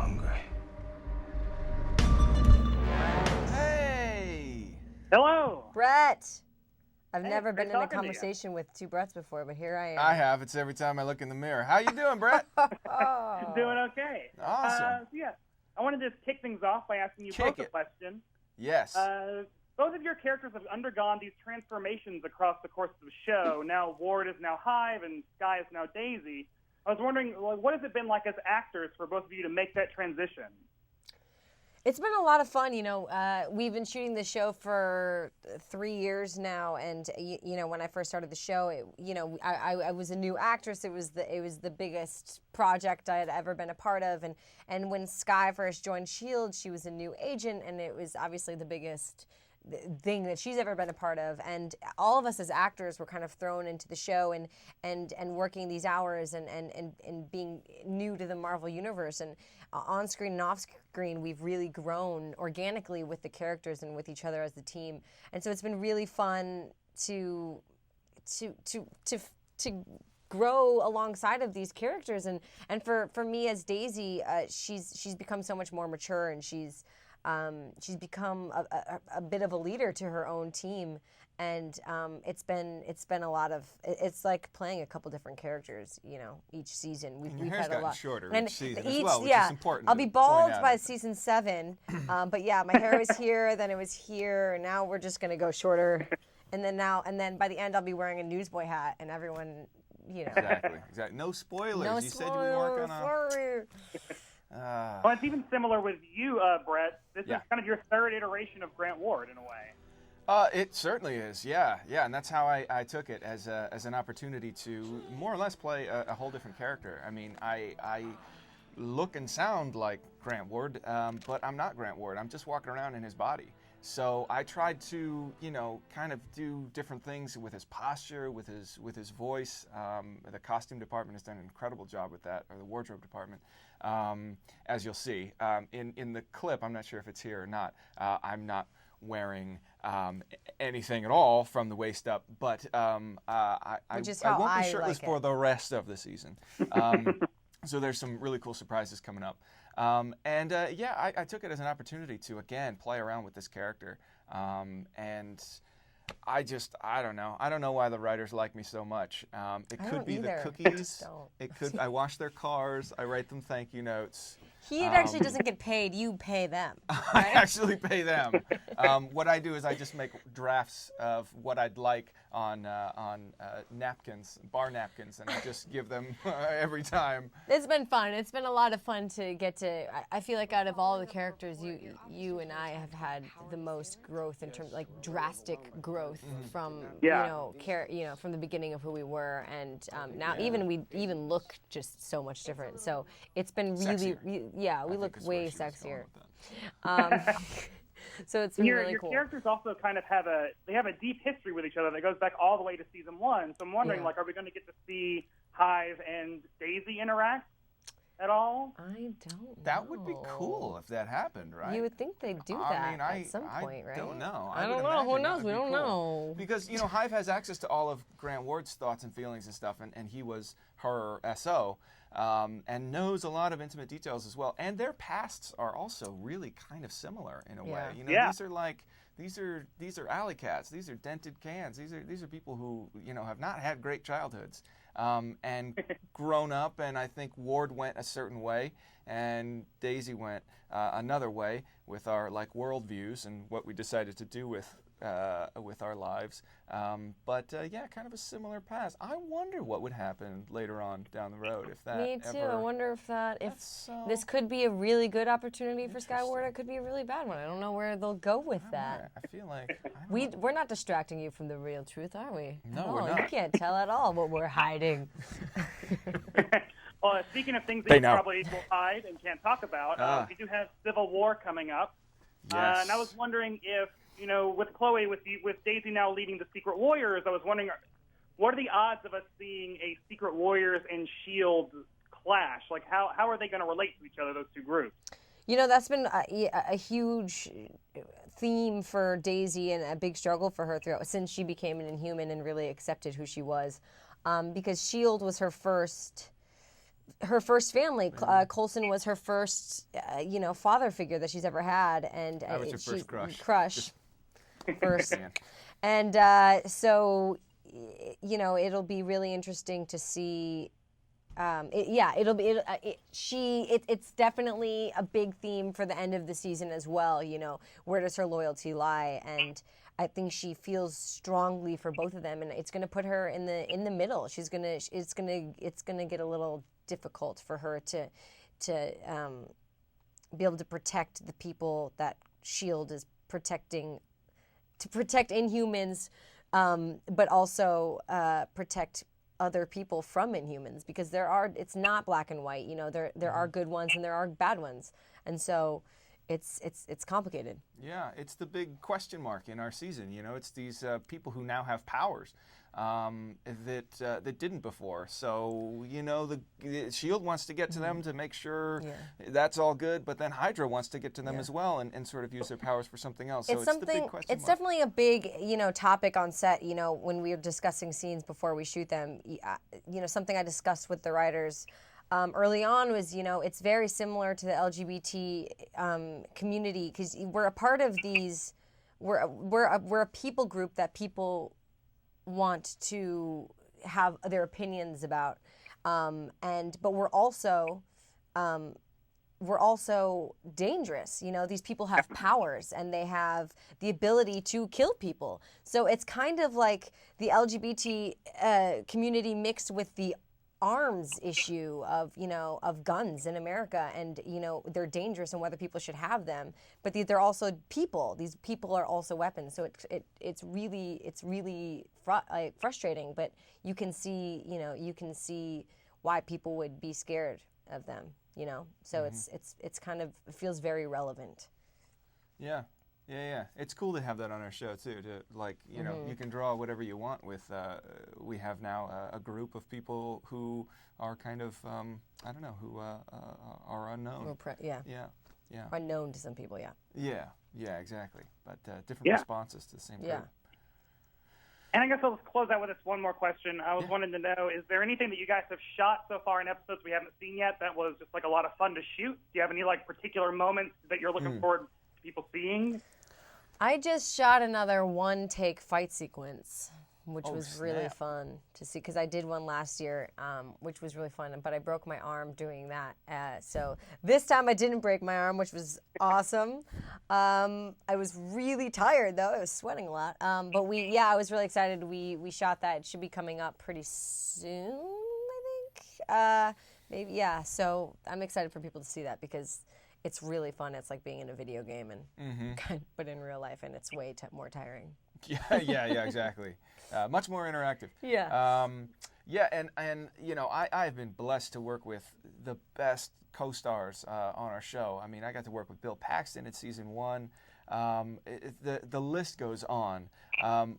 hungry. Hey! Hello. Brett! I've Hey, never great been in a talking to you. conversation with two Bretts before, but here I am. I have. It's every time I look in the mirror. How you doing, Brett? Oh. Doing okay. Awesome. Yeah, I wanted to kick things off by asking you Kick both a it. question. Yes. Both of your characters have undergone these transformations across the course of the show. Now Ward is now Hive and Sky is now Daisy. I was wondering, what has it been like as actors for both of you to make that transition? It's been a lot of fun. We've been shooting the show for 3 years now, and when I first started the show, I was a new actress. It was the biggest project I had ever been a part of, and when Sky first joined Shield, she was a new agent, and it was obviously the biggest thing that she's ever been a part of, and all of us as actors were kind of thrown into the show and working these hours and being new to the Marvel universe, and on screen and off screen we've really grown organically with the characters and with each other as the team, and so it's been really fun to grow alongside of these characters, and for me as Daisy, she's become so much more mature, and she's become a bit of a leader to her own team, and it's been a lot of, it's like playing a couple different characters, each season. Your We've hair's had a gotten lot shorter and each season each, as well, which yeah, is important. I'll to be point bald out. by season 7, but yeah, my hair was here, then it was here, and now we're just gonna go shorter, and then by the end I'll be wearing a newsboy hat, and everyone, Exactly. No spoilers. No You said you've been working on. sorry. Well, it's even similar with you, Brett. This is Yeah. kind of your third iteration of Grant Ward in a way. It certainly is, yeah, and that's how I took it as an opportunity to more or less play a whole different character. I mean, I look and sound like Grant Ward, but I'm not Grant Ward. I'm just walking around in his body. So I tried to, kind of do different things with his posture, with his voice. The costume department has done an incredible job with that, or the wardrobe department, as you'll see. In the clip, I'm not sure if it's here or not, I'm not wearing anything at all from the waist up, but I won't be shirtless for the rest of the season. So there's some really cool surprises coming up. I took it as an opportunity to, again, play around with this character. And I don't know. I don't know why the writers like me so much. It could be the cookies. It could. I wash their cars. I write them thank you notes. He actually doesn't get paid. You pay them. Right? I actually pay them. What I do is I just make drafts of what I'd like on napkins, bar napkins, and I just give them every time. It's been fun. It's been a lot of fun to get to. I feel like out of all the characters, you and I have had the most growth in terms, like drastic growth from from the beginning of who we were, and now we even look just so much different. So it's been really. We look way sexier. So it's been really cool. Your characters also kind of have a deep history with each other that goes back all the way to season 1. So I'm wondering, are we going to get to see Hive and Daisy interact at all? I don't know. That would be cool if that happened, right? You would think they'd do that at some point, right? I don't know. I don't know. Who knows? We don't know. Because, Hive has access to all of Grant Ward's thoughts and feelings and stuff, and he was her SO. And knows a lot of intimate details as well, and their pasts are also really kind of similar in a way. These are alley cats. These are dented cans. These are people who have not had great childhoods, and grown up. And I think Ward went a certain way, and Daisy went another way with our worldviews and what we decided to do with our lives. Kind of a similar past. I wonder what would happen later on down the road if that. Me too. I wonder if this could be a really good opportunity for Skyward. It could be a really bad one. I don't know where they'll go with that. I feel like we're not distracting you from the real truth, are we? No, we're not. You can't tell at all what we're hiding. Well, speaking of things that you probably will hide and can't talk about, we do have Civil War coming up. Yes. And I was wondering if, with Chloe, with Daisy now leading the Secret Warriors, I was wondering, what are the odds of us seeing a Secret Warriors and S.H.I.E.L.D. clash? Like, how are they going to relate to each other, those two groups? That's been a huge theme for Daisy and a big struggle for her throughout since she became an Inhuman and really accepted who she was. Because S.H.I.E.L.D. was her first her first family. Coulson was her first, father figure that she's ever had, and I was her first crush. First, and so, it'll be really interesting to see. It's definitely a big theme for the end of the season as well. Where does her loyalty lie? And I think she feels strongly for both of them, and it's going to put her in the middle. It's going to get a little difficult for her to be able to protect the people that S.H.I.E.L.D. is protecting, to protect Inhumans, but also protect other people from Inhumans, because it's not black and white. There are good ones and there are bad ones, and so it's complicated. Yeah, it's the big question mark in our season. It's these people who now have powers that didn't before. So the S.H.I.E.L.D. wants to get to them to make sure that's all good, but then Hydra wants to get to them as well and sort of use their powers for something else. So it's the big question It's mark. definitely a big topic on set. When we were discussing scenes before we shoot them, something I discussed with the writers early on was, it's very similar to the LGBT community, because we're a part of these. We're a people group that people want to have their opinions about, but we're also dangerous. These people have powers and they have the ability to kill people. So it's kind of like the LGBT community mixed with the arms issue of guns in America, and they're dangerous and whether people should have them, but they're also people. These people are also weapons. So it's really frustrating, but you can see why people would be scared of them. So it's kind of, it feels very relevant. Yeah. It's cool to have that on our show too. To you can draw whatever you want with. We have now a group of people who are kind of who are unknown. Unknown to some people. Yeah, exactly. But different responses to the same group. And I guess I'll just close out with this one more question. I was wanting to know, is there anything that you guys have shot so far in episodes we haven't seen yet that was just a lot of fun to shoot? Do you have any particular moments that you're looking forward to people seeing? I just shot another one-take fight sequence, which was really fun to see, because I did one last year, which was really fun, but I broke my arm doing that. So this time I didn't break my arm, which was awesome. I was really tired, though. I was sweating a lot. But I was really excited. We shot that. It should be coming up pretty soon, I think. Maybe, yeah. So I'm excited for people to see that, because it's really fun. It's like being in a video game, but in real life, and it's way more tiring. Yeah, exactly. Much more interactive. Yeah. And I've been blessed to work with the best co-stars on our show. I mean, I got to work with Bill Paxton in season 1. The list goes on.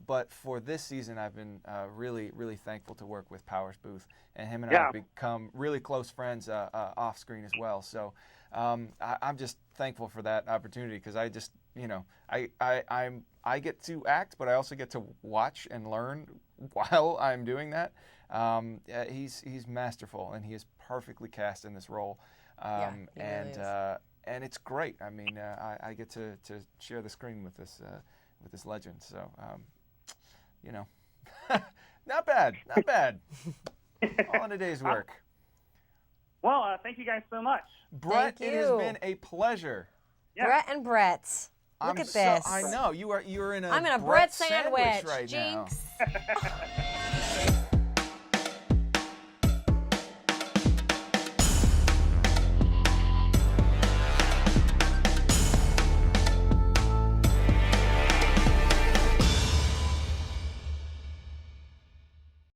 But for this season, I've been really, really thankful to work with Powers Booth, and him and I have become really close friends off screen as well. So I'm just thankful for that opportunity, because I just, I get to act, but I also get to watch and learn while I'm doing that. He's masterful, and he is perfectly cast in this role. Really is. And it's great. I mean, I get to share the screen with this legend. So, not bad. All in a day's work. Well, thank you guys so much. Brett, it has been a pleasure. Yeah. Brett and Brett. Look at this. I know you're in a. I'm in a Brett sandwich right Jinx. now.